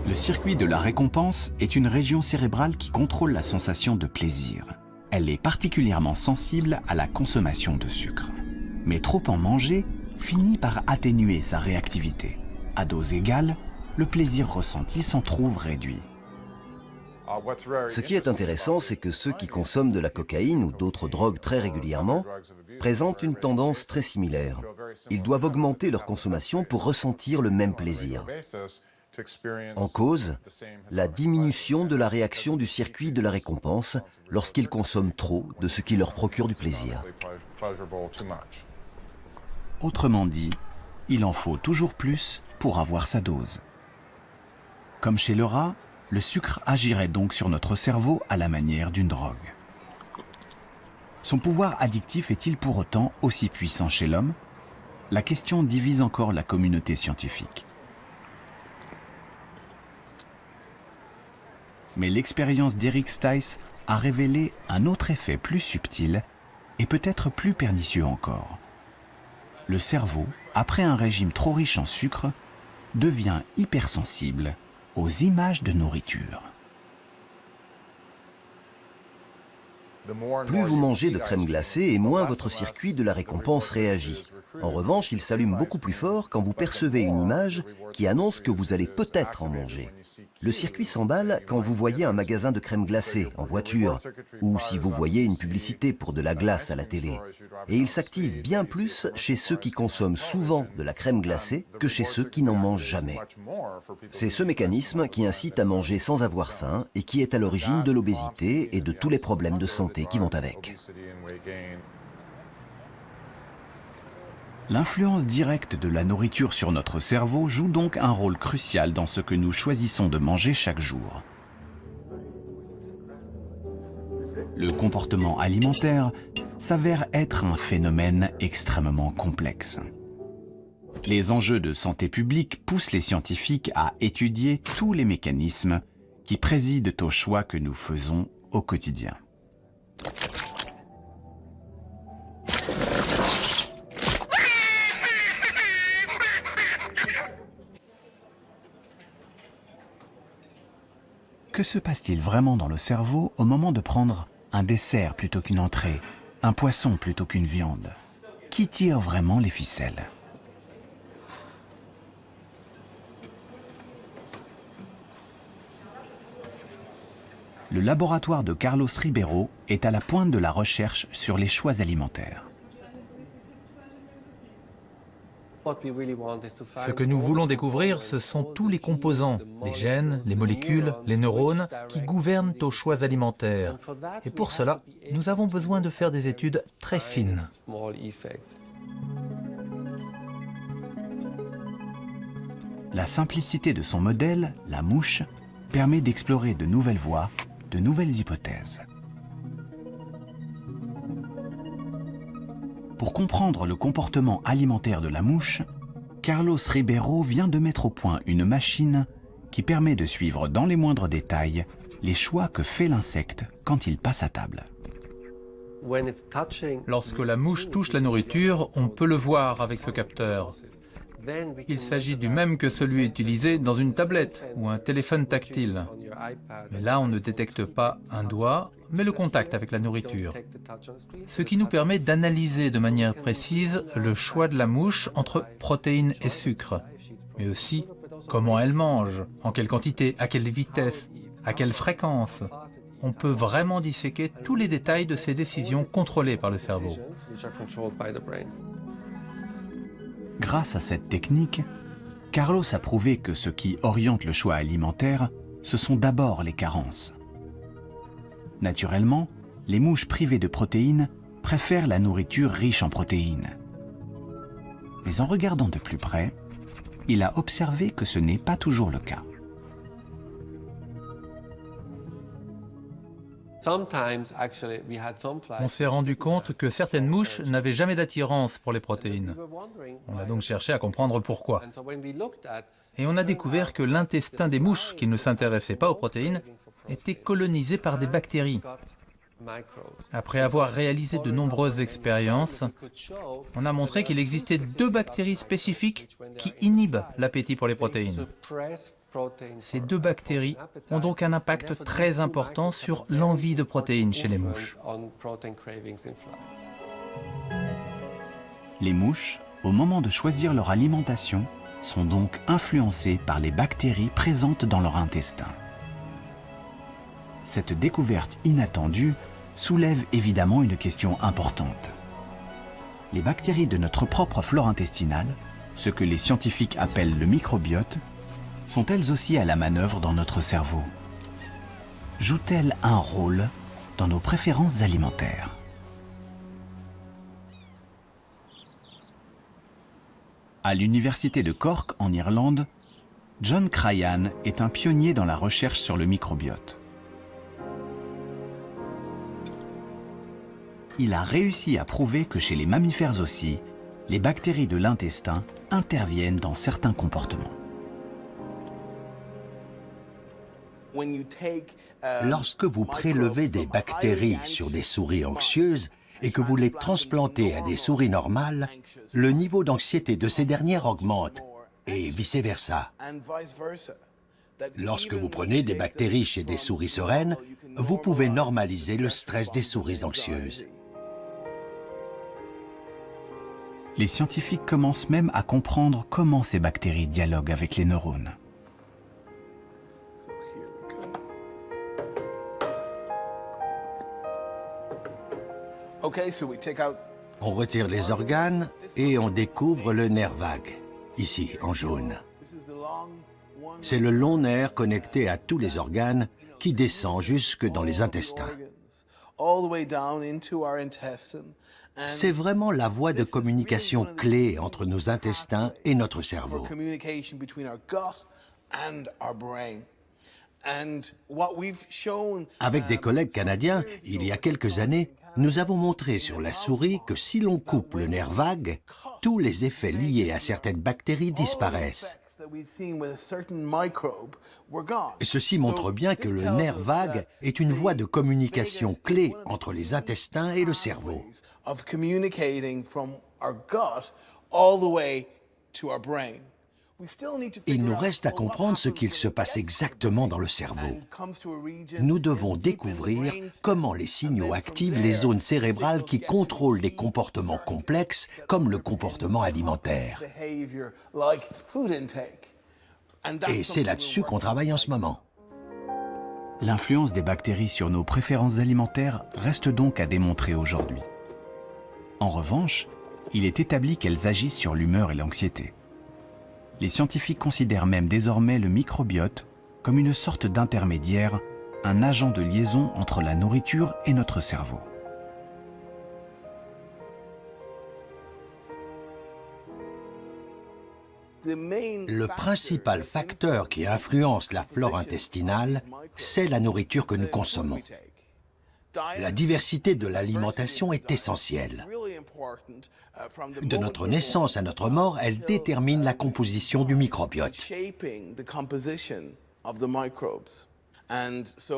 Le circuit de la récompense est une région cérébrale qui contrôle la sensation de plaisir. Elle est particulièrement sensible à la consommation de sucre. Mais trop en manger finit par atténuer sa réactivité. À dose égale, le plaisir ressenti s'en trouve réduit. Ce qui est intéressant, c'est que ceux qui consomment de la cocaïne ou d'autres drogues très régulièrement présentent une tendance très similaire. Ils doivent augmenter leur consommation pour ressentir le même plaisir. En cause, la diminution de la réaction du circuit de la récompense lorsqu'ils consomment trop de ce qui leur procure du plaisir. Autrement dit, il en faut toujours plus pour avoir sa dose. Comme chez le rat, le sucre agirait donc sur notre cerveau à la manière d'une drogue. Son pouvoir addictif est-il pour autant aussi puissant chez l'homme? La question divise encore la communauté scientifique. Mais l'expérience d'Eric Stice a révélé un autre effet plus subtil et peut-être plus pernicieux encore. Le cerveau, après un régime trop riche en sucre, devient hypersensible aux images de nourriture. Plus vous mangez de crème glacée et moins votre circuit de la récompense réagit. En revanche, il s'allume beaucoup plus fort quand vous percevez une image qui annonce que vous allez peut-être en manger. Le circuit s'emballe quand vous voyez un magasin de crème glacée en voiture ou si vous voyez une publicité pour de la glace à la télé. Et il s'active bien plus chez ceux qui consomment souvent de la crème glacée que chez ceux qui n'en mangent jamais. C'est ce mécanisme qui incite à manger sans avoir faim et qui est à l'origine de l'obésité et de tous les problèmes de santé qui vont avec. L'influence directe de la nourriture sur notre cerveau joue donc un rôle crucial dans ce que nous choisissons de manger chaque jour. Le comportement alimentaire s'avère être un phénomène extrêmement complexe. Les enjeux de santé publique poussent les scientifiques à étudier tous les mécanismes qui président aux choix que nous faisons au quotidien. Que se passe-t-il vraiment dans le cerveau au moment de prendre un dessert plutôt qu'une entrée, un poisson plutôt qu'une viande? Qui tire vraiment les ficelles? Le laboratoire de Carlos Ribeiro est à la pointe de la recherche sur les choix alimentaires. Ce que nous voulons découvrir, ce sont tous les composants, les gènes, les molécules, les neurones, qui gouvernent aux choix alimentaires. Et pour cela, nous avons besoin de faire des études très fines. La simplicité de son modèle, la mouche, permet d'explorer de nouvelles voies, de nouvelles hypothèses. Pour comprendre le comportement alimentaire de la mouche, Carlos Ribeiro vient de mettre au point une machine qui permet de suivre dans les moindres détails les choix que fait l'insecte quand il passe à table. Lorsque la mouche touche la nourriture, on peut le voir avec ce capteur. Il s'agit du même que celui utilisé dans une tablette ou un téléphone tactile. Mais là, on ne détecte pas un doigt, mais le contact avec la nourriture. Ce qui nous permet d'analyser de manière précise le choix de la mouche entre protéines et sucre, mais aussi comment elle mange, en quelle quantité, à quelle vitesse, à quelle fréquence. On peut vraiment disséquer tous les détails de ces décisions contrôlées par le cerveau. Grâce à cette technique, Carlos a prouvé que ce qui oriente le choix alimentaire, ce sont d'abord les carences. Naturellement, les mouches privées de protéines préfèrent la nourriture riche en protéines. Mais en regardant de plus près, il a observé que ce n'est pas toujours le cas. On s'est rendu compte que certaines mouches n'avaient jamais d'attirance pour les protéines. On a donc cherché à comprendre pourquoi. Et on a découvert que l'intestin des mouches qui ne s'intéressaient pas aux protéines était colonisé par des bactéries. Après avoir réalisé de nombreuses expériences, on a montré qu'il existait 2 bactéries spécifiques qui inhibent l'appétit pour les protéines. Ces 2 bactéries ont donc un impact très important sur l'envie de protéines chez les mouches. Les mouches, au moment de choisir leur alimentation, sont donc influencées par les bactéries présentes dans leur intestin. Cette découverte inattendue soulève évidemment une question importante. Les bactéries de notre propre flore intestinale, ce que les scientifiques appellent le microbiote, sont elles aussi à la manœuvre dans notre cerveau? Jouent-elles un rôle dans nos préférences alimentaires? À l'université de Cork, en Irlande, John Cryan est un pionnier dans la recherche sur le microbiote. Il a réussi à prouver que chez les mammifères aussi, les bactéries de l'intestin interviennent dans certains comportements. Lorsque vous prélevez des bactéries sur des souris anxieuses et que vous les transplantez à des souris normales, le niveau d'anxiété de ces dernières augmente et vice-versa. Lorsque vous prenez des bactéries chez des souris sereines, vous pouvez normaliser le stress des souris anxieuses. Les scientifiques commencent même à comprendre comment ces bactéries dialoguent avec les neurones. On retire les organes et on découvre le nerf vague, ici en jaune. C'est le long nerf connecté à tous les organes qui descend jusque dans les intestins. C'est vraiment la voie de communication clé entre nos intestins et notre cerveau. Avec des collègues canadiens, il y a quelques années, nous avons montré sur la souris que si l'on coupe le nerf vague, tous les effets liés à certaines bactéries disparaissent. Ceci montre bien que le nerf vague est une voie de communication clé entre les intestins et le cerveau. Il nous reste à comprendre ce qu'il se passe exactement dans le cerveau. Nous devons découvrir comment les signaux activent les zones cérébrales qui contrôlent des comportements complexes comme le comportement alimentaire. Et c'est là-dessus qu'on travaille en ce moment. L'influence des bactéries sur nos préférences alimentaires reste donc à démontrer aujourd'hui. En revanche, il est établi qu'elles agissent sur l'humeur et l'anxiété. Les scientifiques considèrent même désormais le microbiote comme une sorte d'intermédiaire, un agent de liaison entre la nourriture et notre cerveau. Le principal facteur qui influence la flore intestinale, c'est la nourriture que nous consommons. La diversité de l'alimentation est essentielle. De notre naissance à notre mort, elle détermine la composition du microbiote.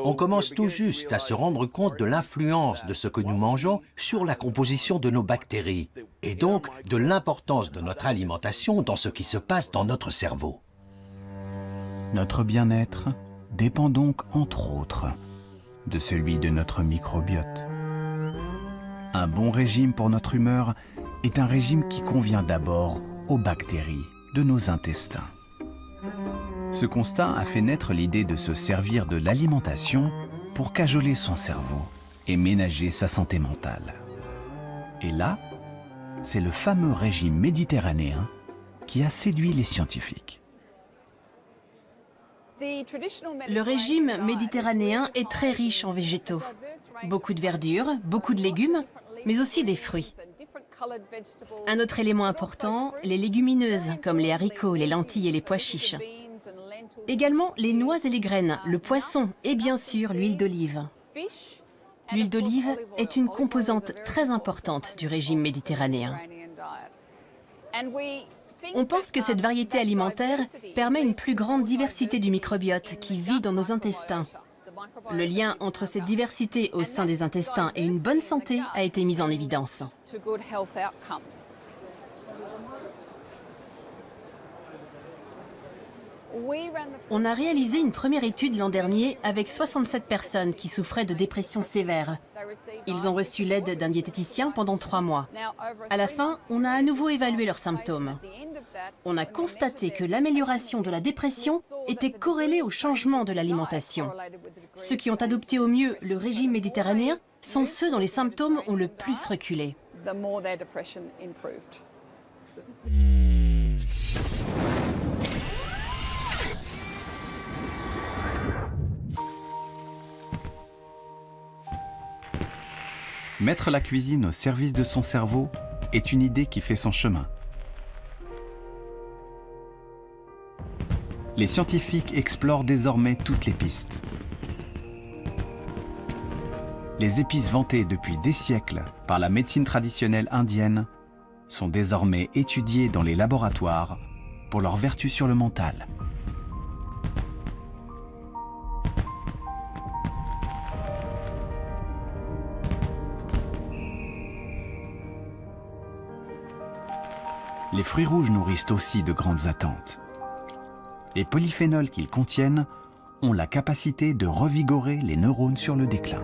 On commence tout juste à se rendre compte de l'influence de ce que nous mangeons sur la composition de nos bactéries, et donc de l'importance de notre alimentation dans ce qui se passe dans notre cerveau. Notre bien-être dépend donc, entre autres, de celui de notre microbiote. Un bon régime pour notre humeur est un régime qui convient d'abord aux bactéries de nos intestins. Ce constat a fait naître l'idée de se servir de l'alimentation pour cajoler son cerveau et ménager sa santé mentale. Et là, c'est le fameux régime méditerranéen qui a séduit les scientifiques. Le régime méditerranéen est très riche en végétaux. Beaucoup de verdure, beaucoup de légumes, mais aussi des fruits. Un autre élément important, les légumineuses, comme les haricots, les lentilles et les pois chiches. Également les noix et les graines, le poisson et bien sûr l'huile d'olive. L'huile d'olive est une composante très importante du régime méditerranéen. On pense que cette variété alimentaire permet une plus grande diversité du microbiote qui vit dans nos intestins. Le lien entre cette diversité au sein des intestins et une bonne santé a été mis en évidence. On a réalisé une première étude l'an dernier avec 67 personnes qui souffraient de dépression sévère. Ils ont reçu l'aide d'un diététicien pendant 3 mois. À la fin, on a à nouveau évalué leurs symptômes. On a constaté que l'amélioration de la dépression était corrélée au changement de l'alimentation. Ceux qui ont adopté au mieux le régime méditerranéen sont ceux dont les symptômes ont le plus reculé. Mettre la cuisine au service de son cerveau est une idée qui fait son chemin. Les scientifiques explorent désormais toutes les pistes. Les épices vantées depuis des siècles par la médecine traditionnelle indienne sont désormais étudiées dans les laboratoires pour leurs vertus sur le mental. Les fruits rouges nourrissent aussi de grandes attentes. Les polyphénols qu'ils contiennent ont la capacité de revigorer les neurones sur le déclin.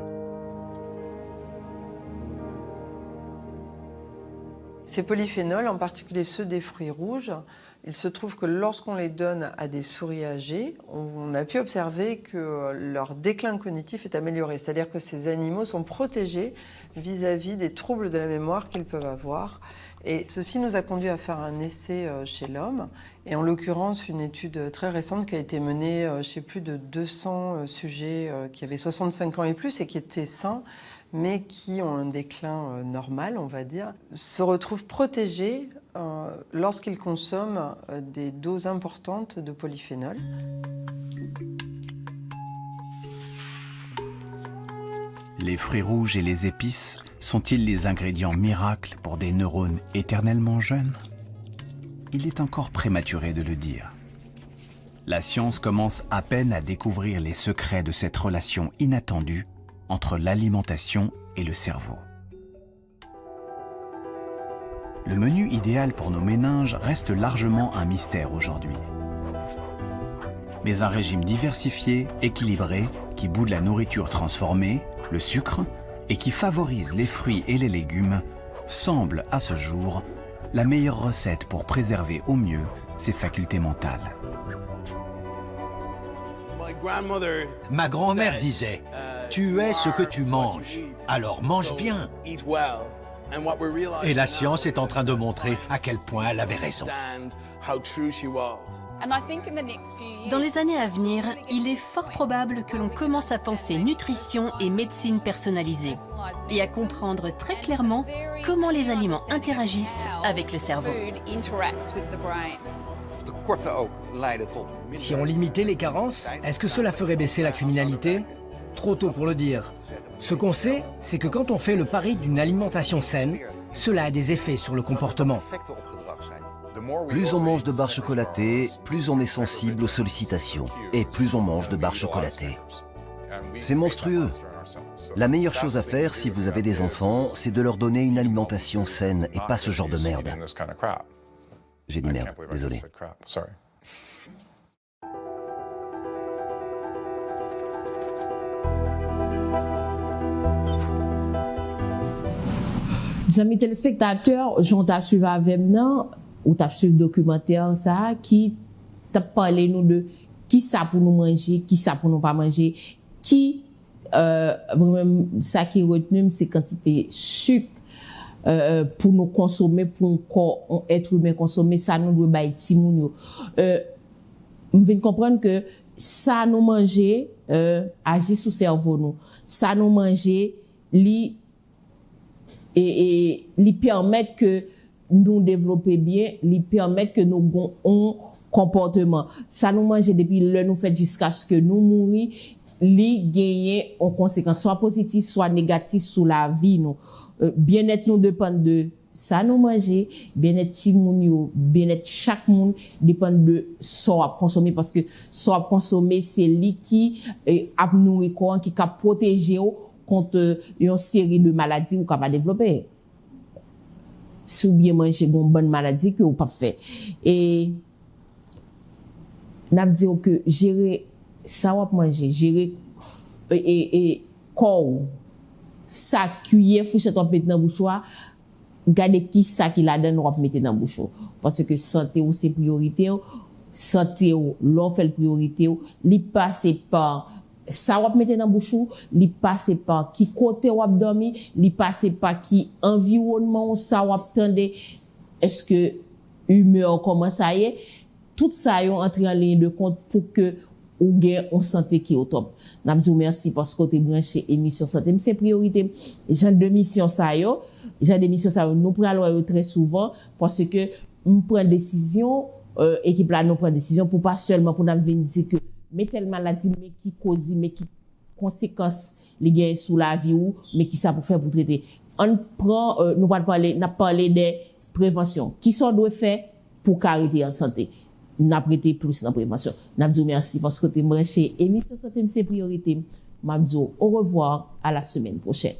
Ces polyphénols, en particulier ceux des fruits rouges, il se trouve que lorsqu'on les donne à des souris âgées, on a pu observer que leur déclin cognitif est amélioré. C'est-à-dire que ces animaux sont protégés vis-à-vis des troubles de la mémoire qu'ils peuvent avoir. Et ceci nous a conduit à faire un essai chez l'homme, et en l'occurrence une étude très récente qui a été menée chez plus de 200 sujets qui avaient 65 ans et plus et qui étaient sains, mais qui ont un déclin normal, on va dire, se retrouvent protégés lorsqu'ils consomment des doses importantes de polyphénol. Les fruits rouges et les épices sont-ils les ingrédients miracles pour des neurones éternellement jeunes? Il est encore prématuré de le dire. La science commence à peine à découvrir les secrets de cette relation inattendue entre l'alimentation et le cerveau. Le menu idéal pour nos méninges reste largement un mystère aujourd'hui. Mais un régime diversifié, équilibré, qui boude la nourriture transformée, le sucre, et qui favorise les fruits et les légumes, semble à ce jour la meilleure recette pour préserver au mieux ses facultés mentales. Ma grand-mère disait « Tu es ce que tu manges, alors mange bien ». Et la science est en train de montrer à quel point elle avait raison. Dans les années à venir, il est fort probable que l'on commence à penser nutrition et médecine personnalisée et à comprendre très clairement comment les aliments interagissent avec le cerveau. Si on limitait les carences, est-ce que cela ferait baisser la criminalité? Trop tôt pour le dire. Ce qu'on sait, c'est que quand on fait le pari d'une alimentation saine, cela a des effets sur le comportement. Plus on mange de barres chocolatées, plus on est sensible aux sollicitations. Et plus on mange de barres chocolatées. C'est monstrueux. La meilleure chose à faire si vous avez des enfants, c'est de leur donner une alimentation saine et pas ce genre de merde. J'ai dit merde, désolé. Amis téléspectateurs, j'en t'a suivi avec nous, ou t'as suivi le documentaire ça, qui t'a parlé nous de qui ça pour nous manger, qui ça pour nous pas manger, qui vraiment ça qui retenu c'est quantité sucre pour nous consommer, pour un corps être humain consommer, ça nous doit bailler ti moun yo. On vient comprendre que ça nous manger agit sur cerveau nous, ça nous manger et lui permettre que nous développer bien, lui permettre que nous ayons un comportement. Ça nous mange depuis le nous fait jusqu'à ce que nous mourir. li gagner en conséquence soit positive soit négative sur la vie nous. Bien-être nous dépend de ça nous manger, bien-être si moun yo, bien-être chaque monde dépend de ça consommer parce que ça consommer c'est lui qui a nourri corps qui cap protéger contre une série de maladies ou capable développer. Si vous bien manger une bonne maladie que vous pas fait. Et n'a dit que gérer ça va manger, gérer et corps ça cuillère fourchette on mettre dans bouche garder qui ça qui la donne on mettre dans bouche parce que santé ou c'est priorité santé ou l'on fait priorité li passer par ça va mettre dans bouche li passer par qui côté ou dormir li passer par qui environnement ça va attendre est-ce que humeur comment ça y est tout ça yo entrer en ligne de compte pour que ou gain en santé qui est au top. N'a dit merci parce que tu branché émission santé, c'est priorité. Genre de mission ça yo, genre de mission ça nous prenons très souvent parce que nous prend décision équipe là nous prend décision pour pas seulement pour nous venir dire que mais telle maladie mais qui cause mais qui conséquences les gain sur la vie ou mais qui ça pour faire pour traiter. On prend nous va parler des préventions qui sont doit faire pour cariter en santé. N'a prêté plus dans prévention. N'a dit merci parce que tu branché émission santé c'est priorité. M'a dit au revoir à la semaine prochaine.